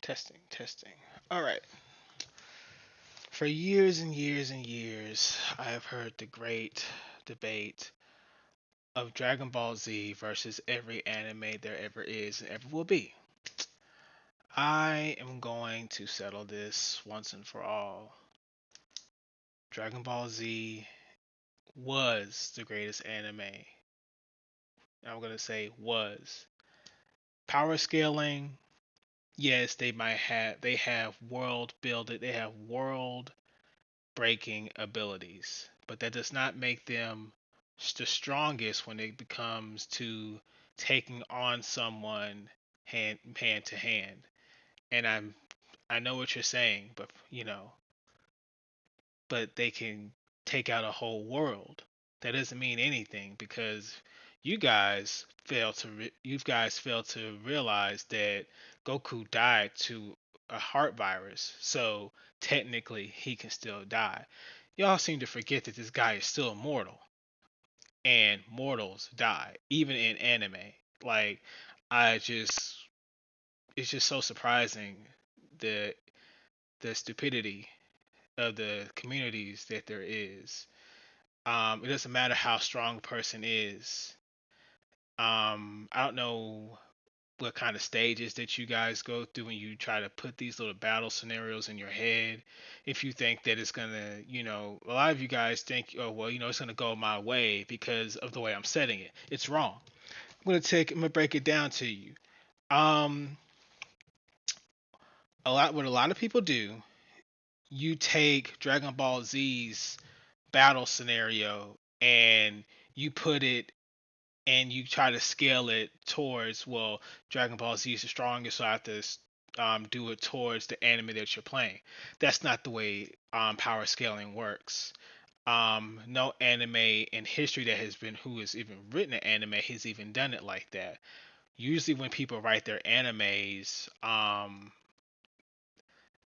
Testing, testing. All right. For years and years and years, I have heard the great debate of Dragon Ball Z versus every anime there ever is and ever will be. I am going to settle this once and for all. Dragon Ball Z was the greatest anime. I'm going to say was. Power scaling, yes, they have world building, they have world breaking abilities, but that does not make them the strongest when it becomes to taking on someone hand to hand. And I know what you're saying, but but they can take out a whole world. That doesn't mean anything because you guys fail to realize that Goku died to a heart virus. So technically he can still die. Y'all seem to forget that this guy is still immortal and mortals die even in anime. Like I just it's just so surprising the the stupidity of the communities that there is. It doesn't matter how strong a person is. I don't know what kind of stages that you guys go through when you try to put these little battle scenarios in your head. If you think that it's gonna, a lot of you guys think, oh well, it's gonna go my way because of the way I'm setting it. It's wrong. I'm gonna break it down to you. Um, what a lot of people do, you take Dragon Ball Z's battle scenario and you put it and you try to scale it towards, well, Dragon Ball Z is the strongest, so I have to do it towards the anime that you're playing. That's not the way power scaling works. No anime in history that has been who has even written an anime has even done it like that. Usually, when people write their animes,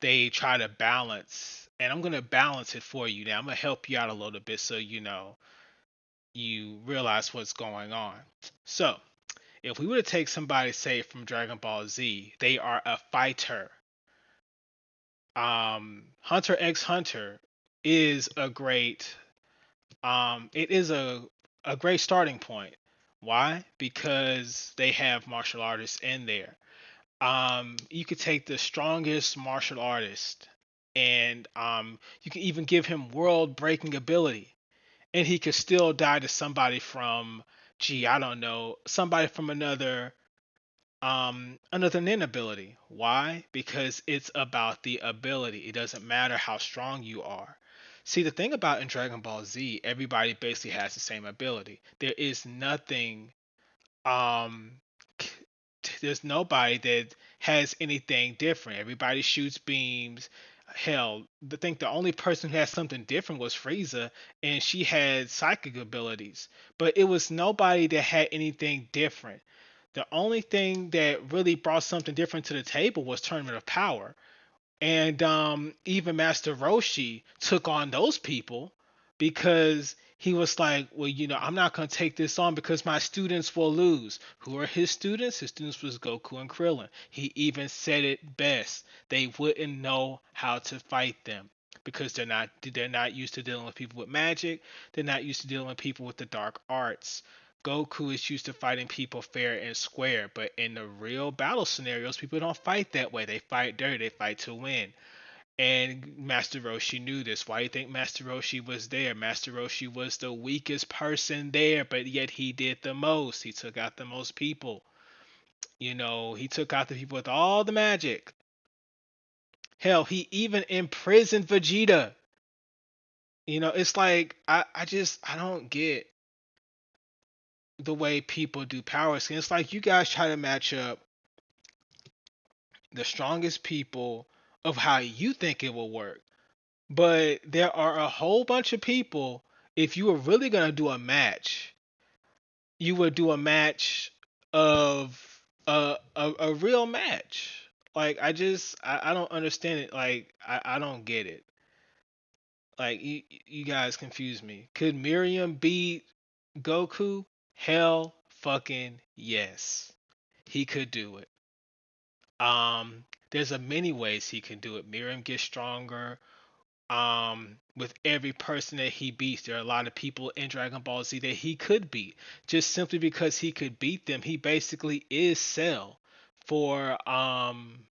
they try to balance, and I'm gonna balance it for you now. I'm gonna help you out a little bit so you realize what's going on. So, if we were to take somebody, say, from Dragon Ball Z, they are a fighter. Hunter x Hunter is a great it is a great starting point. Why? Because they have martial artists in there. You could take the strongest martial artist and you can even give him world breaking ability and he could still die to somebody from, gee, I don't know, somebody from another nin ability. Why? Because it's about the ability. It doesn't matter how strong you are. See, the thing about in Dragon Ball Z, everybody basically has the same ability. There is nothing um there's nobody that has anything different. Everybody shoots beams. Hell, I think the only person who had something different was Frieza, and she had psychic abilities. But it was nobody that had anything different. The only thing that really brought something different to the table was Tournament of Power. And even Master Roshi took on those people because he was like, well, I'm not going to take this on because my students will lose. Who are his students? His students was Goku and Krillin. He even said it best. They wouldn't know how to fight them because they're not used to dealing with people with magic. They're not used to dealing with people with the dark arts. Goku is used to fighting people fair and square, but in the real battle scenarios, people don't fight that way. They fight dirty, they fight to win. And Master Roshi knew this. Why do you think Master Roshi was there? Master Roshi was the weakest person there, but yet he did the most. He took out the most people. He took out the people with all the magic. Hell, he even imprisoned Vegeta. It's like I don't get the way people do power scaling. It's like you guys try to match up the strongest people of how you think it will work. But there are a whole bunch of people. If you were really gonna do a match, you would do a match of a real match. Like I don't understand it. Like I don't get it. Like you guys confuse me. Could Miriam beat Goku? Hell fucking yes. He could do it. There's a many ways he can do it. Miriam gets stronger. With every person that he beats, there are a lot of people in Dragon Ball Z that he could beat. Just simply because he could beat them, he basically is Cell for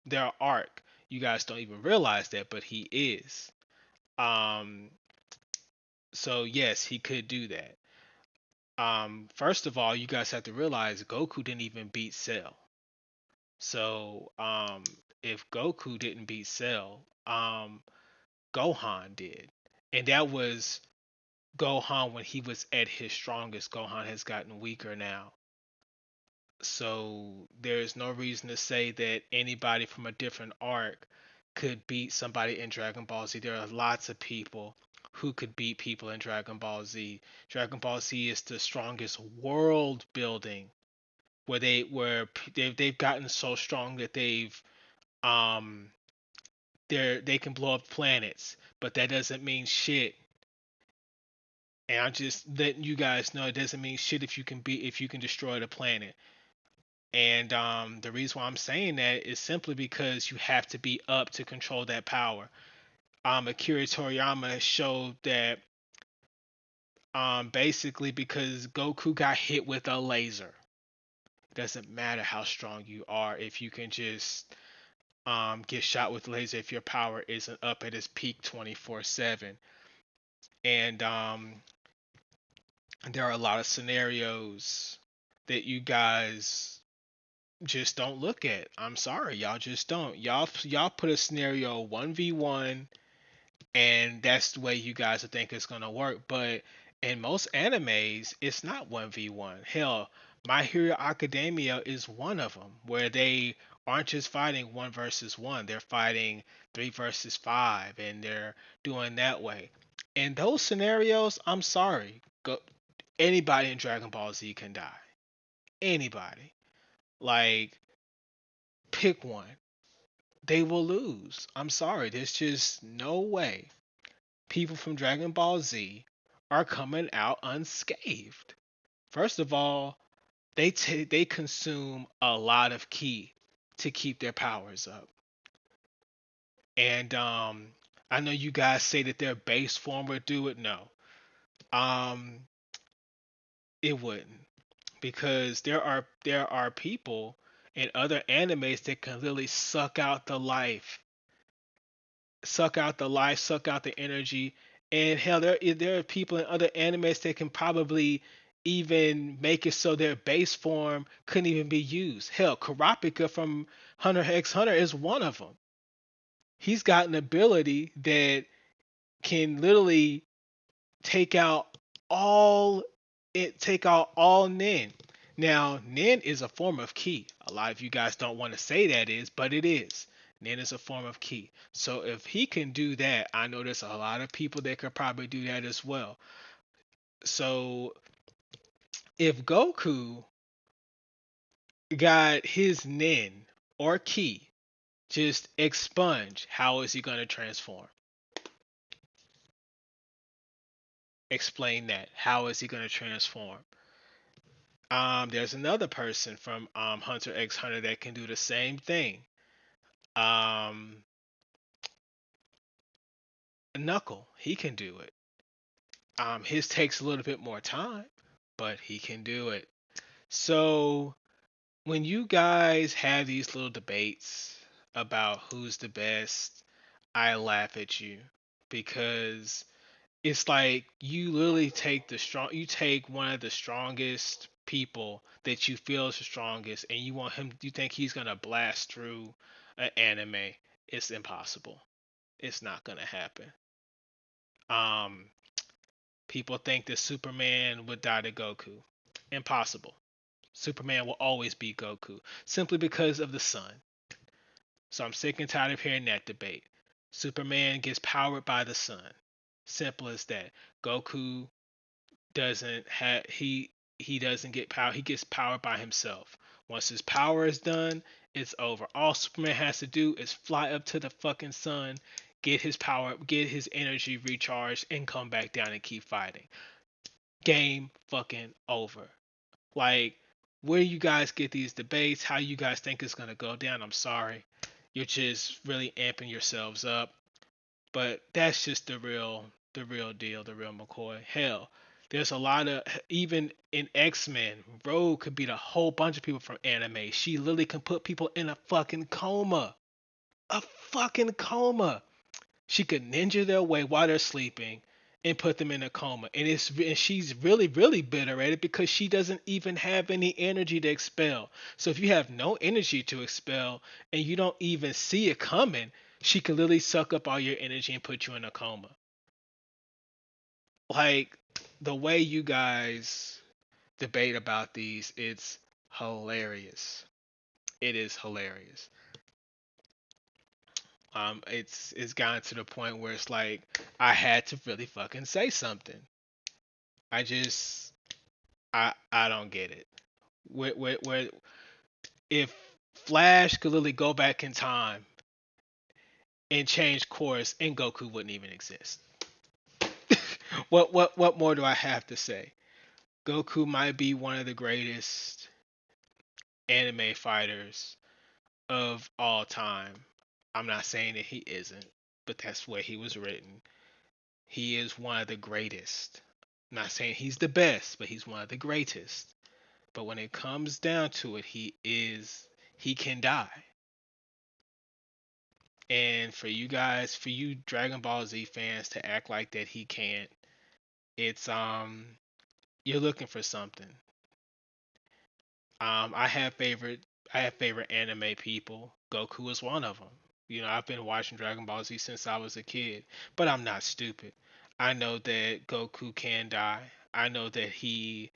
their arc. You guys don't even realize that, but he is. Um, so yes, he could do that. First of all, you guys have to realize Goku didn't even beat Cell. So if Goku didn't beat Cell, Gohan did, and that was Gohan when he was at his strongest. Gohan has gotten weaker now. So there's no reason to say that anybody from a different arc could beat somebody in Dragon Ball Z. There are lots of people who could beat people in Dragon Ball Z. Dragon Ball Z is the strongest world building where they've gotten so strong that um they can blow up planets, but that doesn't mean shit. And I'm just letting you guys know it doesn't mean shit if you can destroy the planet. And the reason why I'm saying that is simply because you have to be up to control that power. Akira Toriyama showed that basically because Goku got hit with a laser. It doesn't matter how strong you are if you can just get shot with laser if your power isn't up at its peak 24/7. And there are a lot of scenarios that you guys just don't look at. I'm sorry, y'all just don't. Y'all put a scenario 1v1 and that's the way you guys think it's gonna work. But in most animes, it's not 1v1. Hell, My Hero Academia is one of them where they aren't just fighting one versus one, they're fighting three versus five, and they're doing that way. In those scenarios, I'm sorry, anybody in Dragon Ball Z can die. Anybody. Like, pick one. They will lose. I'm sorry. There's just no way people from Dragon Ball Z are coming out unscathed. First of all, they consume a lot of ki to keep their powers up. And I know you guys say that their base form would do it. No. Um it wouldn't. Because there are people in other animes that can literally suck out the life, suck out the energy. And hell, there are people in other animes that can probably even make it so their base form couldn't even be used. Hell, Karapika from Hunter x Hunter is one of them. He's got an ability that can literally take out all take out all Nin. Now, Nin is a form of ki. A lot of you guys don't want to say that is, but it is. Nin is a form of ki. So if he can do that, I know there's a lot of people that could probably do that as well. So if Goku got his Nin or ki just expunge, how is he going to transform? Explain that. How is he going to transform? There's another person from Hunter x Hunter that can do the same thing. Um, Knuckle, he can do it. His takes a little bit more time, but he can do it. So when you guys have these little debates about who's the best, I laugh at you because it's like you literally you take one of the strongest people that you feel is the strongest and you think he's gonna blast through an anime. It's impossible. It's not gonna happen. Um People think that Superman would die to Goku. Impossible. Superman will always be Goku simply because of the sun. So I'm sick and tired of hearing that debate. Superman gets powered by the sun. Simple as that. Goku doesn't have he doesn't get power. He gets power by himself. Once his power is done, it's over. All Superman has to do is fly up to the fucking sun, get his power, get his energy recharged, and come back down and keep fighting. Game fucking over. Like, where you guys get these debates, how you guys think it's gonna go down, I'm sorry. You're just really amping yourselves up. But that's just the real deal, the real McCoy. Hell, there's a lot of, even in X-Men, Rogue could beat a whole bunch of people from anime. She literally can put people in a fucking coma. A fucking coma. She could ninja their way while they're sleeping and put them in a coma. And she's really really bitter at it because she doesn't even have any energy to expel. So if you have no energy to expel and you don't even see it coming, she could literally suck up all your energy and put you in a coma. Like, the way you guys debate about these, it's hilarious. It is hilarious. It's gotten to the point where it's like I had to really fucking say something. I just I don't get it. Where if Flash could literally go back in time and change course, and Goku wouldn't even exist. What more do I have to say? Goku might be one of the greatest anime fighters of all time. I'm not saying that he isn't, but that's where he was written. He is one of the greatest. I'm not saying he's the best, but he's one of the greatest. But when it comes down to it, he can die. And for you guys, for you Dragon Ball Z fans to act like that he can't, it's you're looking for something. I have favorite anime people. Goku is one of them. You know, I've been watching Dragon Ball Z since I was a kid, but I'm not stupid. I know that Goku can die. I know that he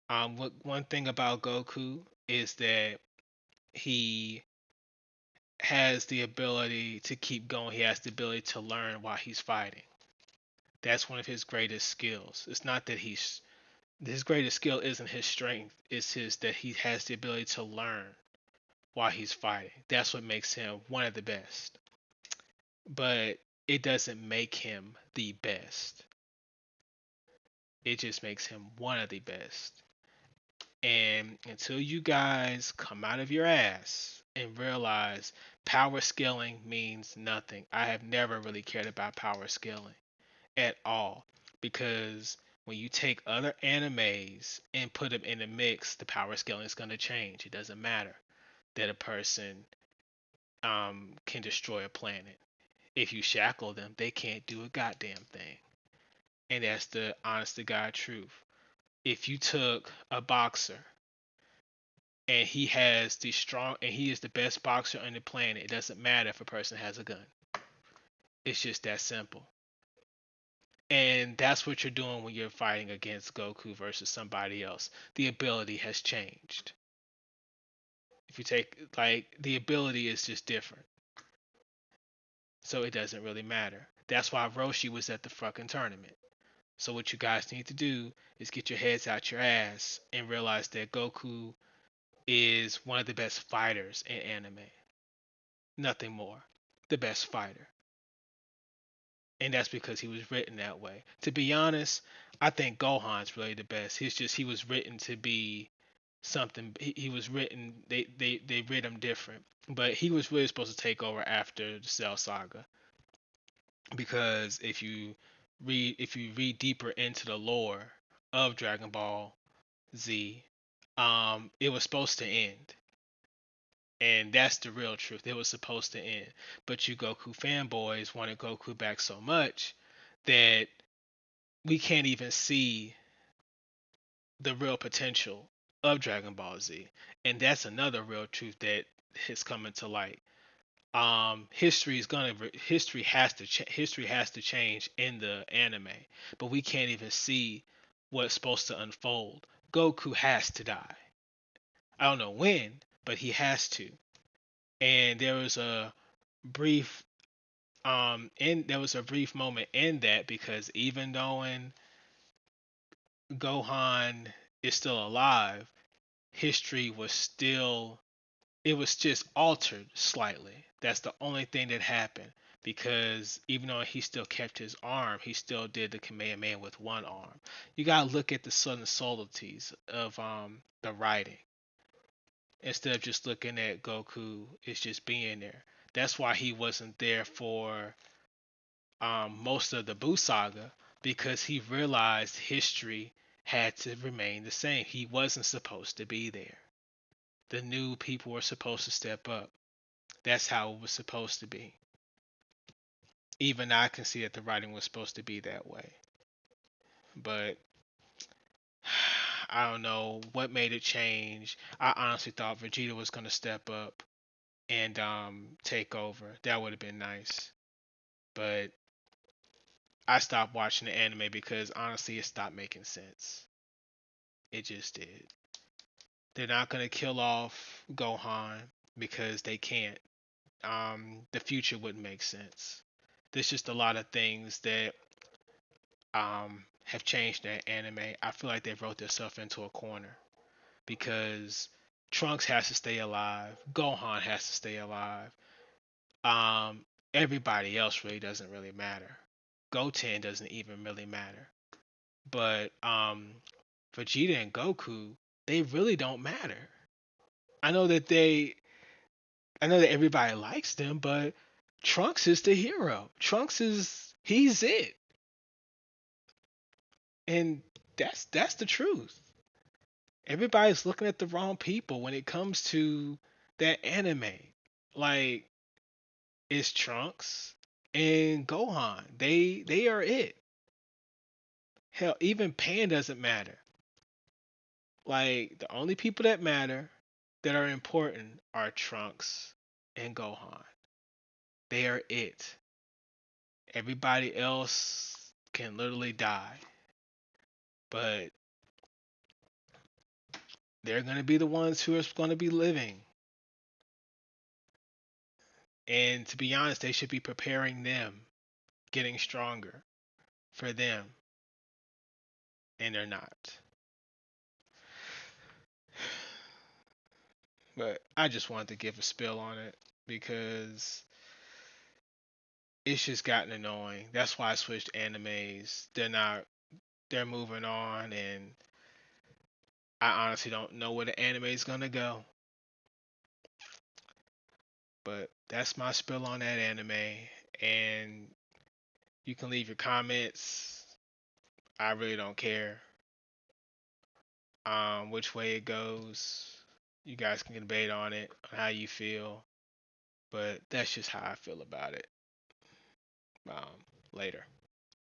one thing about Goku is that he has the ability to keep going. He has the ability to learn while he's fighting. That's one of his greatest skills. It's not that he's his greatest skill isn't his strength. It's his that he has the ability to learn while he's fighting. That's what makes him one of the best. But it doesn't make him the best. It just makes him one of the best. And until you guys come out of your ass and realize power scaling means nothing, I have never really cared about power scaling at all, because when you take other animes and put them in the mix, the power scaling is going to change. It doesn't matter that a person can destroy a planet. If you shackle them, they can't do a goddamn thing. And that's the honest to God truth. If you took a boxer and he is the best boxer on the planet, it doesn't matter if a person has a gun. It's just that simple. And that's what you're doing when you're fighting against Goku versus somebody else. The ability has changed. If you take, like, the ability is just different. So it doesn't really matter. That's why Roshi was at the fucking tournament. So what you guys need to do is get your heads out your ass and realize that Goku is one of the best fighters in anime. Nothing more. The best fighter. And that's because he was written that way. To be honest, I think Gohan's really the best. He was written to be something. He was written. They writ him different, but he was really supposed to take over after the Cell Saga, because if you read deeper into the lore of Dragon Ball Z, it was supposed to end. And that's the real truth. It was supposed to end. But you Goku fanboys wanted Goku back so much that we can't even see the real potential of Dragon Ball Z. And that's another real truth that has come into light. History has to change in the anime, but we can't even see what's supposed to unfold. Goku has to die. I don't know when, but he has to. And brief there was a brief moment in that, because even though Gohan is still alive, history was still, it was just altered slightly. That's the only thing that happened, because even though he still kept his arm, he still did the Kamehameha with one arm. You gotta look at the subtleties of the writing instead of just looking at Goku is just being there. That's why he wasn't there for most of the Buu saga, because he realized history had to remain the same. He wasn't supposed to be there. The new people were supposed to step up. That's how it was supposed to be. Even I can see that the writing was supposed to be that way. But I don't know what made it change. I honestly thought Vegeta was going to step up and take over. That would have been nice. But I stopped watching the anime because honestly, it stopped making sense. It just did. They're not gonna kill off Gohan because they can't. The future wouldn't make sense. There's just a lot of things that have changed in anime. I feel like they wrote themselves into a corner because Trunks has to stay alive. Gohan has to stay alive. Um, Everybody else really doesn't really matter. Goten doesn't even really matter. But Vegeta and Goku, they really don't matter. I know that they I know that everybody likes them, but Trunks is the hero. Trunks is he's it. And that's the truth. Everybody's looking at the wrong people when it comes to that anime. Like it's Trunks and Gohan. They are it. Hell, even Pan doesn't matter. Like the only people that matter that are important are Trunks and Gohan. They are it. Everybody else can literally die, but they're going to be the ones who are going to be living. And to be honest, they should be preparing them, getting stronger for them, and they're not. But I just wanted to give a spill on it because it's just gotten annoying. That's why I switched animes. They're moving on, and I honestly don't know where the anime is gonna go. But that's my spill on that anime, and you can leave your comments. I really don't care which way it goes. You guys can debate on it, on how you feel, but that's just how I feel about it. Um, Later.